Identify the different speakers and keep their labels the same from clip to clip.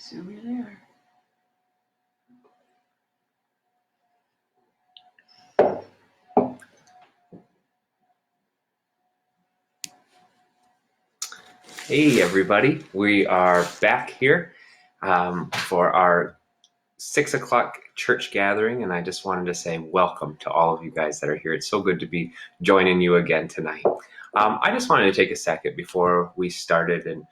Speaker 1: assume you're there.
Speaker 2: Hey everybody, we are back here for our 6 o'clock church gathering, and I just wanted to say welcome to all of you guys that are here. It's so good to be joining you again tonight. I just wanted to take a second before we started and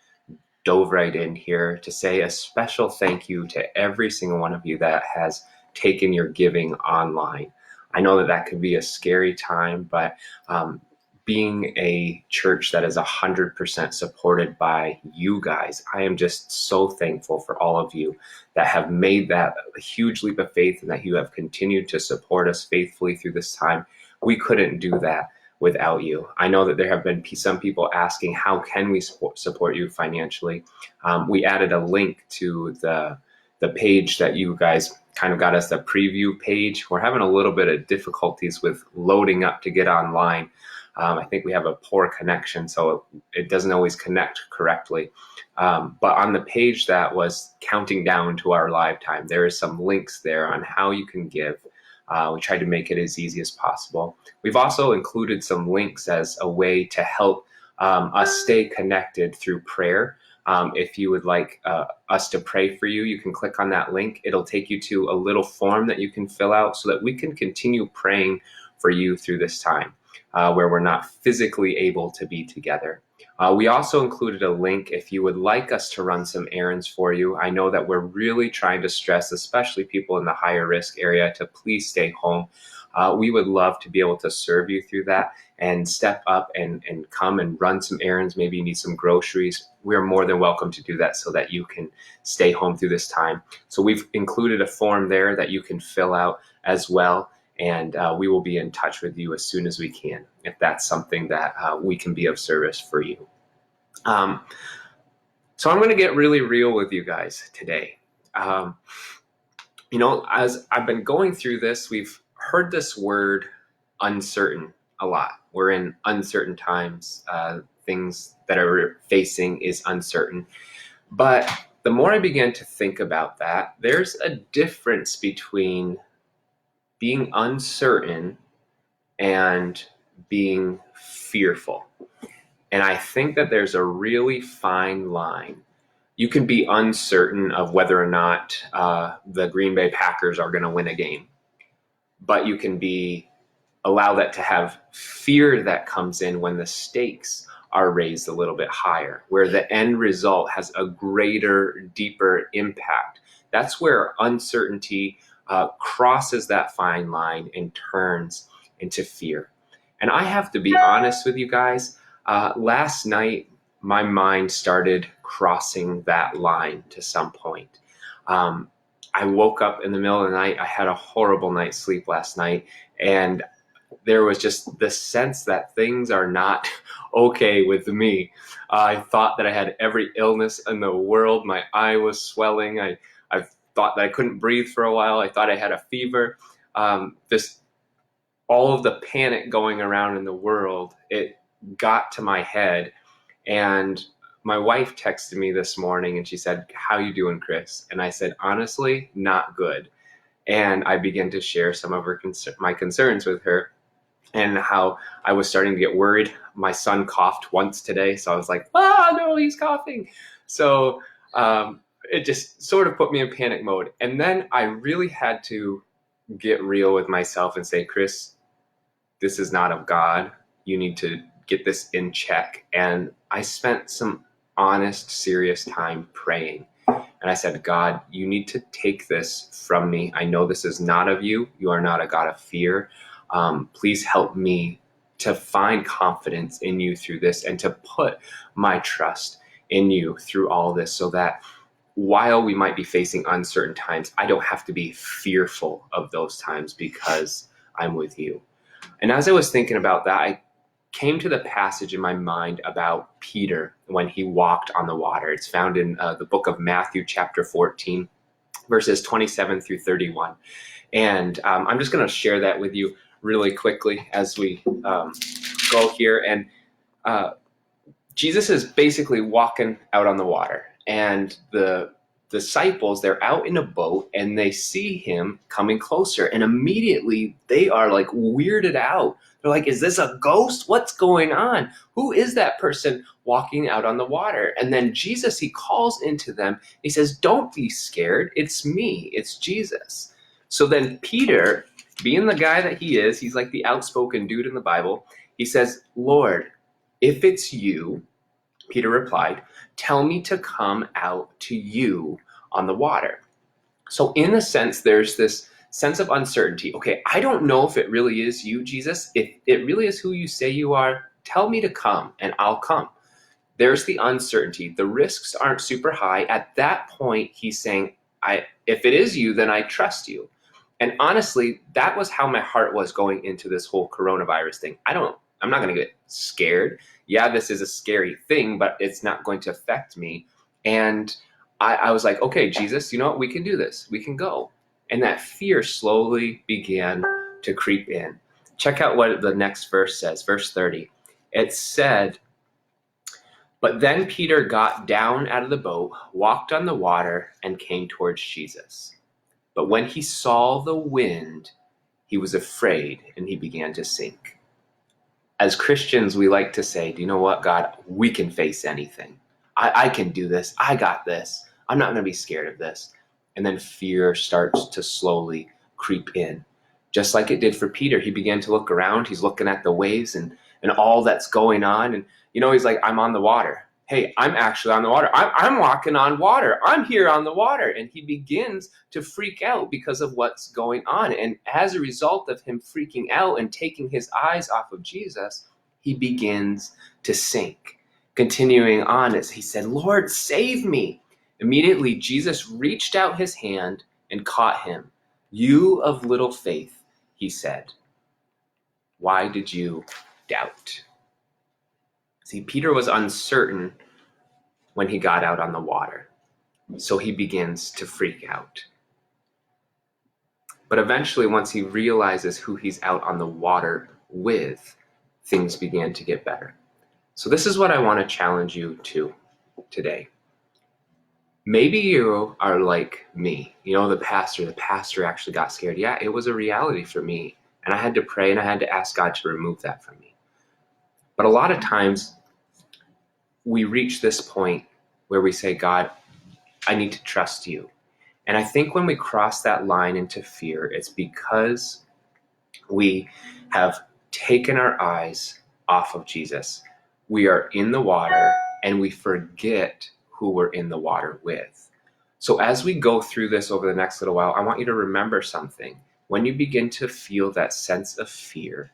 Speaker 2: dove right in here to say a special thank you to every single one of you that has taken your giving online. I know that could be a scary time, but being a church that is 100% supported by you guys, I am just so thankful for all of you that have made that a huge leap of faith and that you have continued to support us faithfully through this time. We couldn't do that without you. I know that there have been some people asking, how can we support you financially? We added a link to the page that you guys kind of got us, the preview page. We're having a little bit of difficulties with loading up to get online. I think we have a poor connection, so it doesn't always connect correctly. But on the page that was counting down to our live time, there is some links there on how you can give. We tried to make it as easy as possible. We've also included some links as a way to help us stay connected through prayer. If you would like us to pray for you, you can click on that link. It'll take you to a little form that you can fill out so that we can continue praying for you through this time. Where we're not physically able to be together. We also included a link if you would like us to run some errands for you. I know that we're really trying to stress, especially people in the higher risk area, to please stay home. We would love to be able to serve you through that and step up and come and run some errands. Maybe you need some groceries. We're more than welcome to do that so that you can stay home through this time. So we've included a form there that you can fill out as well. And we will be in touch with you as soon as we can, if that's something that we can be of service for you. So I'm going to get really real with you guys today. As I've been going through this, we've heard this word uncertain a lot. We're in uncertain times. Things that are facing is uncertain. But the more I began to think about that, there's a difference between being uncertain and being fearful. And I think that there's a really fine line. You can be uncertain of whether or not the Green Bay Packers are going to win a game, but you can allow that to have fear that comes in when the stakes are raised a little bit higher, where the end result has a greater, deeper impact. That's where uncertainty crosses that fine line and turns into fear. And I have to be honest with you guys, last night my mind started crossing that line to some point. I woke up in the middle of the night. I had a horrible night's sleep last night, and there was just the sense that things are not okay with me. I thought that I had every illness in the world. My eye was swelling. I thought that I couldn't breathe for a while. I thought I had a fever. Just all of the panic going around in the world, it got to my head. And my wife texted me this morning and she said, "How you doing, Chris?" And I said, "Honestly, not good." And I began to share some of my concerns with her and how I was starting to get worried. My son coughed once today, so I was like, "Oh no, he's coughing." So it just sort of put me in panic mode. And then I really had to get real with myself and say, "Chris, this is not of God. You need to get this in check." And I spent some honest, serious time praying. And I said, "God, you need to take this from me. I know this is not of you. You are not a God of fear. Please help me to find confidence in you through this and to put my trust in you through all this, so that while we might be facing uncertain times, I don't have to be fearful of those times because I'm with you." And as I was thinking about that, I came to the passage in my mind about Peter when he walked on the water. It's found in the book of Matthew, chapter 14, verses 27 through 31. And I'm just going to share that with you really quickly as we go here. And Jesus is basically walking out on the water. And the disciples, they're out in a boat and they see him coming closer, and immediately they are like weirded out. They're like, is this a ghost? What's going on? Who is that person walking out on the water? And then Jesus, he calls into them. He says, don't be scared. It's me. It's Jesus. So then Peter, being the guy that he is, he's like the outspoken dude in the Bible. He says, Lord, if it's you, Peter replied, tell me to come out to you on the water. So in a sense, there's this sense of uncertainty. Okay, I don't know if it really is you, Jesus. If it really is who you say you are, tell me to come and I'll come. There's the uncertainty. The risks aren't super high. At that point, he's saying, if it is you, then I trust you. And honestly, that was how my heart was going into this whole coronavirus thing. I'm not going to get scared. Yeah, this is a scary thing, but it's not going to affect me. And I was like, okay, Jesus, you know what? We can do this. We can go. And that fear slowly began to creep in. Check out what the next verse says, verse 30. It said, but then Peter got down out of the boat, walked on the water, and came towards Jesus. But when he saw the wind, he was afraid and he began to sink. As Christians, we like to say, do you know what, God, we can face anything. I can do this. I got this. I'm not going to be scared of this. And then fear starts to slowly creep in. Just like it did for Peter, he began to look around. He's looking at the waves and all that's going on. And, he's like, I'm on the water. Hey, I'm actually on the water. I'm walking on water. I'm here on the water. And he begins to freak out because of what's going on. And as a result of him freaking out and taking his eyes off of Jesus, he begins to sink. Continuing on, as he said, Lord, save me. Immediately, Jesus reached out his hand and caught him. You of little faith, he said, why did you doubt? See, Peter was uncertain when he got out on the water, so he begins to freak out. But eventually, once he realizes who he's out on the water with, things began to get better. So this is what I want to challenge you to today. Maybe you are like me. The pastor actually got scared. Yeah, it was a reality for me. And I had to pray and I had to ask God to remove that from me. But a lot of times we reach this point where we say, God, I need to trust you. And I think when we cross that line into fear, it's because we have taken our eyes off of Jesus. We are in the water and we forget who we're in the water with. So as we go through this over the next little while, I want you to remember something. When you begin to feel that sense of fear,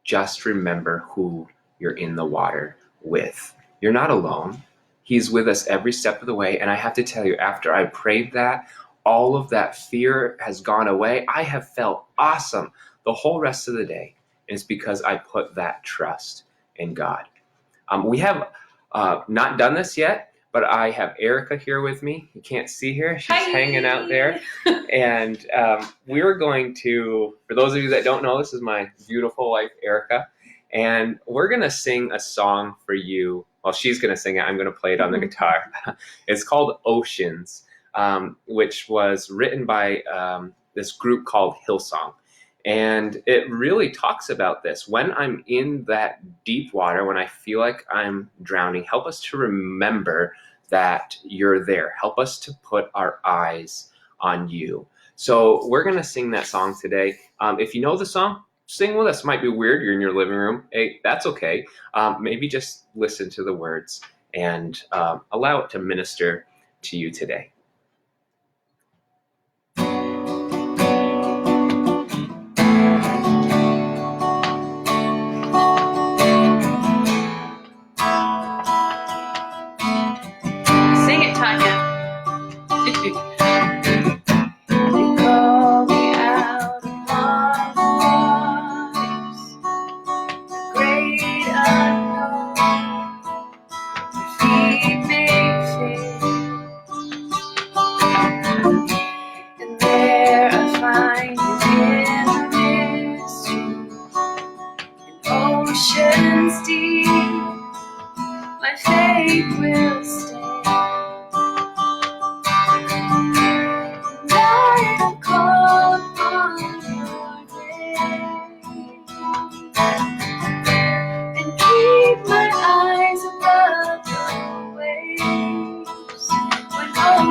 Speaker 2: just remember who you're in the water with. You're not alone. He's with us every step of the way. And I have to tell you, after I prayed that, all of that fear has gone away. I have felt awesome the whole rest of the day. And it's because I put that trust in God. We have not done this yet, but I have Erica here with me. You can't see her. She's hanging out there. And we're going to, for those of you that don't know, this is my beautiful wife, Erica. And we're going to sing a song for you. Well, she's going to sing it. I'm going to play it on the guitar. It's called Oceans, which was written by this group called Hillsong. And it really talks about this. When I'm in that deep water, when I feel like I'm drowning, help us to remember that you're there. Help us to put our eyes on you. So we're going to sing that song today. If you know the song, sing with us. It might be weird. You're in your living room. Hey, that's okay. Maybe just listen to the words and allow it to minister to you today.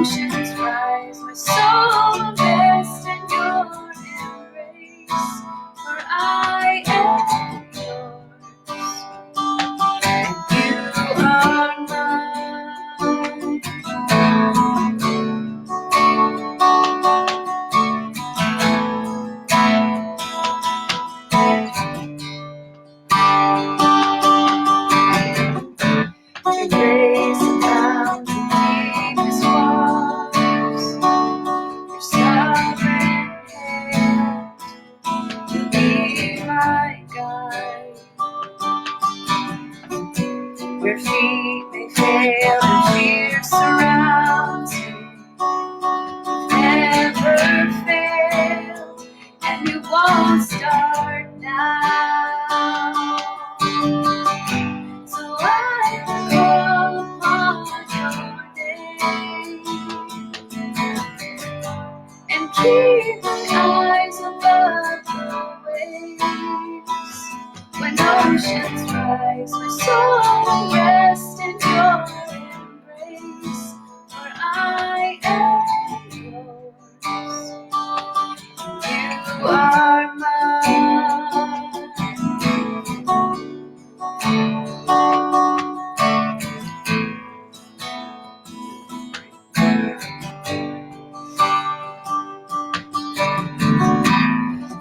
Speaker 1: oceans rise, my soul will rest in your embrace, for I am yours, and you are mine. Your grace abounds in deepest waters, your sovereign hand will be my guide. Where feet may fail and fear surrounds you, never fail, and you won't start now. So I will call upon your name and keep my eyes above the waves. When oceans rise, my soul will rest in your embrace, for I am yours, you are mine.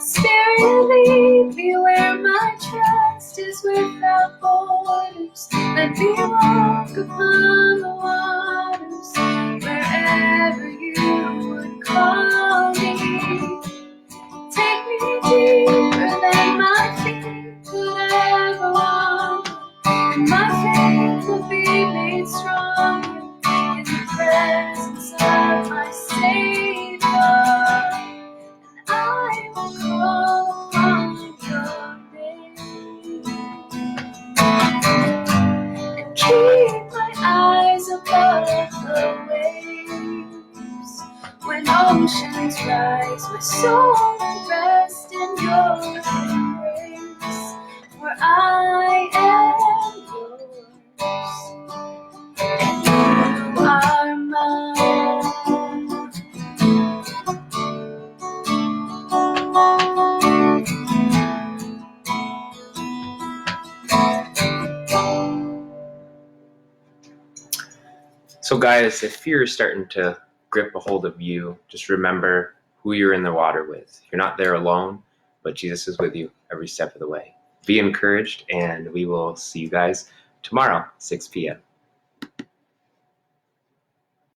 Speaker 1: Spirit, lead me where my trust is without borders. Let me walk upon the waters, wherever you would call me. Take me deeper than my feet could ever wander, and my faith will be made stronger in the presence of my Savior. I will call upon your name and keep my eyes above the waves. When oceans rise, my soul will rest in your embrace, where I am yours, and you are mine.
Speaker 2: So guys, if fear is starting to grip a hold of you, just remember who you're in the water with. You're not there alone, but Jesus is with you every step of the way. Be encouraged, and we will see you guys tomorrow, 6 p.m.